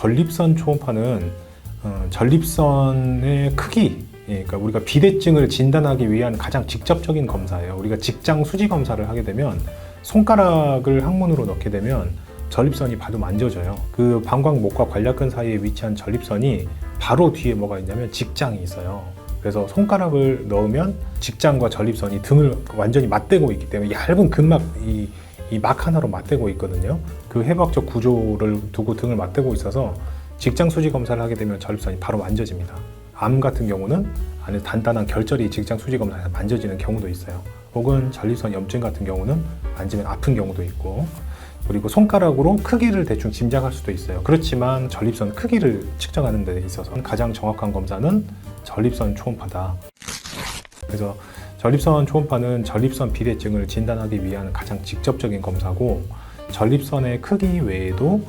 전립선 초음파는 전립선의 크기, 그러니까 우리가 비대증을 진단하기 위한 가장 직접적인 검사예요. 우리가 직장 수지 검사를 하게 되면 손가락을 항문으로 넣게 되면 전립선이 바로 만져져요. 그 방광목과 관략근 사이에 위치한 전립선이 바로 뒤에 뭐가 있냐면 직장이 있어요. 그래서 손가락을 넣으면 직장과 전립선이 등을 완전히 맞대고 있기 때문에 얇은 근막, 이 막 하나로 맞대고 있거든요. 그 해부학적 구조를 두고 등을 맞대고 있어서 직장 수지 검사를 하게 되면 전립선이 바로 만져집니다. 암 같은 경우는 안에 단단한 결절이 직장 수지 검사에서 만져지는 경우도 있어요. 혹은 전립선 염증 같은 경우는 만지면 아픈 경우도 있고, 그리고 손가락으로 크기를 대충 짐작할 수도 있어요. 그렇지만 전립선 크기를 측정하는 데 있어서 가장 정확한 검사는 전립선 초음파다. 그래서 전립선 초음파는 전립선 비대증을 진단하기 위한 가장 직접적인 검사고, 전립선의 크기 외에도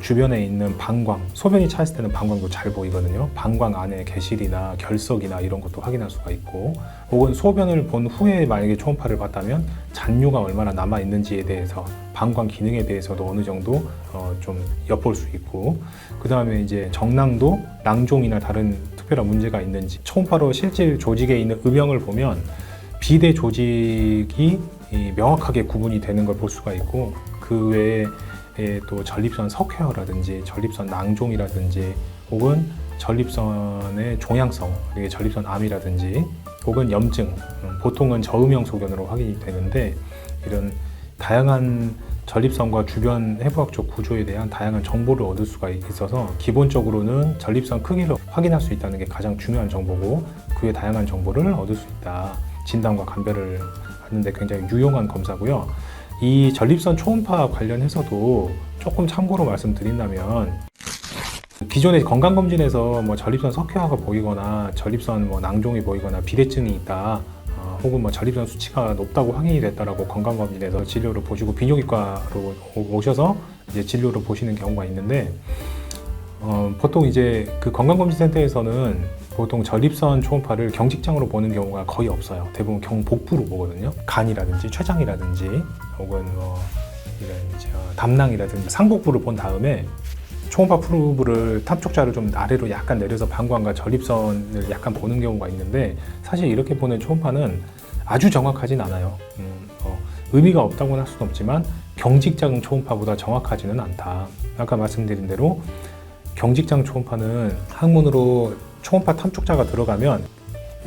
주변에 있는 방광, 소변이 차있을 때는 방광도 잘 보이거든요. 방광 안에 개실이나 결석이나 이런 것도 확인할 수가 있고, 혹은 소변을 본 후에 만약에 초음파를 봤다면 잔류가 얼마나 남아 있는지에 대해서, 방광 기능에 대해서도 어느 정도 좀 엿볼 수 있고, 그 다음에 이제 정낭도 낭종이나 다른 특별한 문제가 있는지, 초음파로 실질 조직에 있는 음영을 보면 비대 조직이 명확하게 구분이 되는 걸 볼 수가 있고, 그 외에 또 전립선 석회화라든지 전립선 낭종이라든지 혹은 전립선의 종양성, 이게 전립선 암이라든지 혹은 염증, 보통은 저음영 소견으로 확인이 되는데, 이런 다양한 전립선과 주변 해부학적 구조에 대한 다양한 정보를 얻을 수가 있어서 기본적으로는 전립선 크기를 확인할 수 있다는 게 가장 중요한 정보고, 그의 다양한 정보를 얻을 수 있다. 진단과 감별을 하는데 굉장히 유용한 검사고요. 이 전립선 초음파 관련해서도 조금 참고로 말씀드린다면, 기존의 건강검진에서 뭐 전립선 석회화가 보이거나 전립선 뭐 낭종이 보이거나 비대증이 있다, 혹은 뭐 전립선 수치가 높다고 확인이 됐다라고 건강검진에서 진료를 보시고 비뇨기과로 오셔서 이제 진료를 보시는 경우가 있는데, 보통 이제 그 건강검진센터에서는 보통 전립선 초음파를 경직장으로 보는 경우가 거의 없어요. 대부분 경복부로 보거든요. 간이라든지 췌장이라든지 혹은 뭐 이런 담낭이라든지 상복부를 본 다음에 초음파 프로브를 탑쪽자를 좀 아래로 약간 내려서 방광과 전립선을 약간 보는 경우가 있는데, 사실 이렇게 보는 초음파는 아주 정확하진 않아요. 의미가 없다고는 할 수는 없지만 경직장 초음파보다 정확하지는 않다. 아까 말씀드린 대로 경직장 초음파는 항문으로 초음파 탐촉자가 들어가면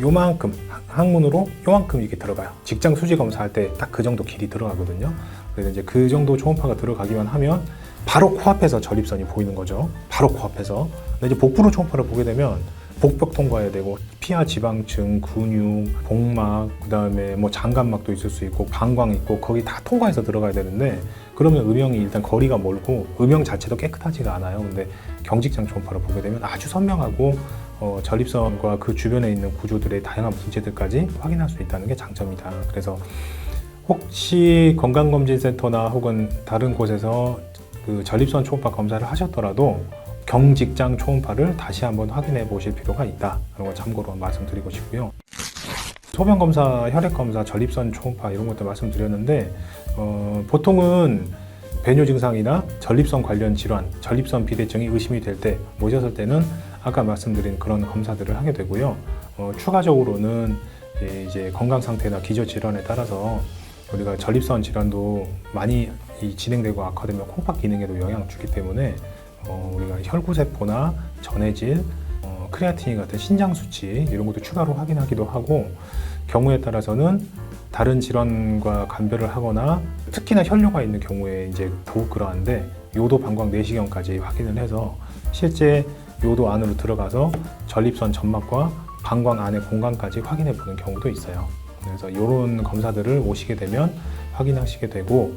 요만큼, 항문으로 요만큼 이렇게 들어가요. 직장 수지 검사할 때 딱 그 정도 길이 들어가거든요. 그래서 이제 그 정도 초음파가 들어가기만 하면 바로 코앞에서 전립선이 보이는 거죠. 바로 코앞에서. 근데 이제 복부로 초음파를 보게 되면 복벽 통과해야 되고, 피하 지방층, 근육, 복막, 그 다음에 뭐 장관막도 있을 수 있고, 방광 있고, 거기 다 통과해서 들어가야 되는데, 그러면 음영이 일단 거리가 멀고 음영 자체도 깨끗하지가 않아요. 근데 경직장 초음파를 보게 되면 아주 선명하고 전립선과 그 주변에 있는 구조들의 다양한 문제들까지 확인할 수 있다는 게 장점이다. 그래서 혹시 건강검진센터나 혹은 다른 곳에서 그 전립선 초음파 검사를 하셨더라도 경직장 초음파를 다시 한번 확인해 보실 필요가 있다. 그런 거 참고로 말씀드리고 싶고요. 소변검사, 혈액검사, 전립선 초음파 이런 것도 말씀드렸는데, 보통은 배뇨 증상이나 전립선 관련 질환, 전립선 비대증이 의심이 될 때, 모셨을 때는 아까 말씀드린 그런 검사들을 하게 되고요. 추가적으로는 이제 건강 상태나 기저 질환에 따라서 우리가 전립선 질환도 많이 진행되고 악화되면 콩팥 기능에도 영향을 주기 때문에 우리가 혈구세포나 전해질, 크레아틴인 같은 신장 수치 이런 것도 추가로 확인하기도 하고, 경우에 따라서는 다른 질환과 감별을 하거나 특히나 혈뇨가 있는 경우에 이제 더욱 그러한데, 요도 방광 내시경까지 확인을 해서 실제 요도 안으로 들어가서 전립선 점막과 방광 안의 공간까지 확인해 보는 경우도 있어요. 그래서 이런 검사들을 오시게 되면 확인하시게 되고,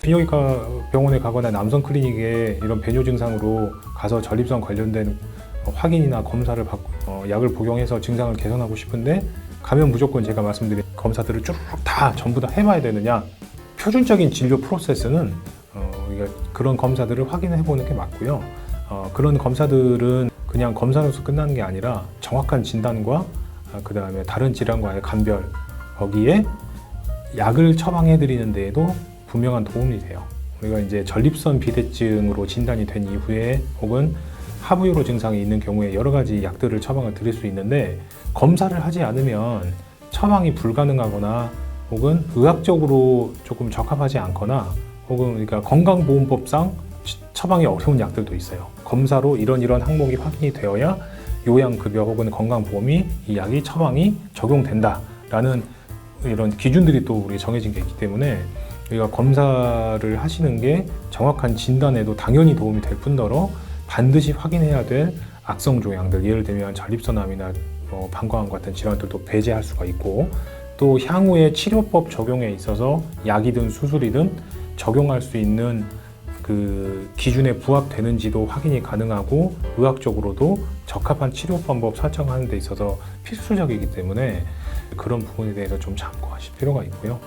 비뇨기과 병원에 가거나 남성 클리닉에 이런 배뇨 증상으로 가서 전립선 관련된 확인이나 검사를 받고 약을 복용해서 증상을 개선하고 싶은데, 가면 무조건 제가 말씀드린 검사들을 쭉 다 전부 다 해봐야 되느냐? 표준적인 진료 프로세스는 그런 검사들을 확인해 보는 게 맞고요. 그런 검사들은 그냥 검사로서 끝나는 게 아니라 정확한 진단과 그 다음에 다른 질환과의 감별, 거기에 약을 처방해 드리는 데에도 분명한 도움이 돼요. 우리가 이제 전립선 비대증으로 진단이 된 이후에 혹은 하부유로 증상이 있는 경우에 여러 가지 약들을 처방을 드릴 수 있는데, 검사를 하지 않으면 처방이 불가능하거나 혹은 의학적으로 조금 적합하지 않거나 혹은 그러니까 건강보험법상 처방이 어려운 약들도 있어요. 검사로 이런 항목이 확인이 되어야 요양급여 혹은 건강보험이 이 약이 처방이 적용된다라는 이런 기준들이 또 우리 정해진 게 있기 때문에 우리가 검사를 하시는 게 정확한 진단에도 당연히 도움이 될 뿐더러 반드시 확인해야 될 악성 종양들, 예를 들면 전립선암이나 방광암 같은 질환들도 배제할 수가 있고, 또 향후에 치료법 적용에 있어서 약이든 수술이든 적용할 수 있는 그 기준에 부합되는지도 확인이 가능하고, 의학적으로도 적합한 치료 방법 설정하는 데 있어서 필수적이기 때문에 그런 부분에 대해서 좀 참고하실 필요가 있고요.